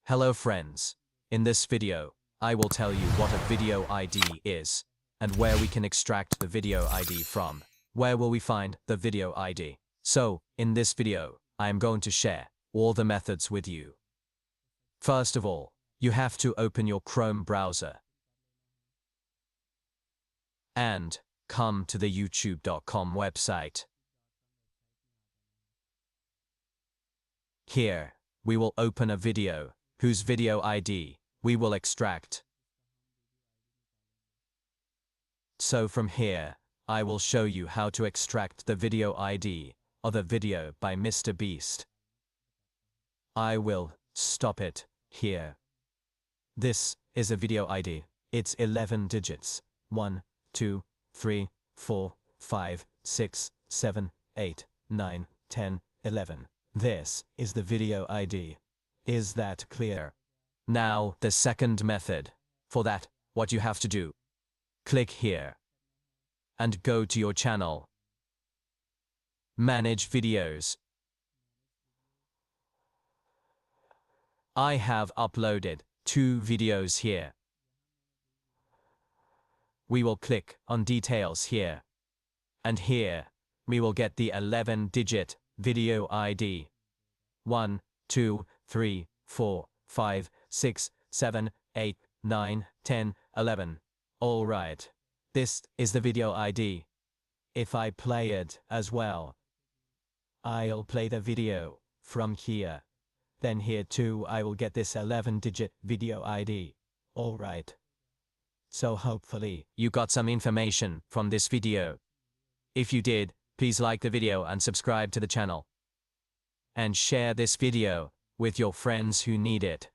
Hello friends. In this video, I will tell you what a video ID is and where we can extract the video ID from. Where will we find the video ID? So, in this video, I am going to share all the methods with you. First of all, you have to open your Chrome browser and come to the youtube.com website. Here, we will open a video whose video ID we will extract. So from here, I will show you how to extract the video ID of the video by MrBeast. I will stop it here. This is a video ID. It's 11 digits. 1, 2, 3, 4, 5, 6, 7, 8, 9, 10, 11. This is the video ID. Is that clear? Now, the second method. For that, what you have to do, click here and go to your channel. Manage videos. I have uploaded 2 videos here. We will click on details here. And here, we will get the 11-digit video ID. 1, 2, 3, 4, 5, 6, 7, 8, 9, 10, 11. Alright. This is the video ID. If I play it as well, I'll play the video from here. Then here too I will get this 11-digit video ID. Alright. So hopefully you got some information from this video. If you did, please like the video and subscribe to the channel. And share this video with your friends who need it.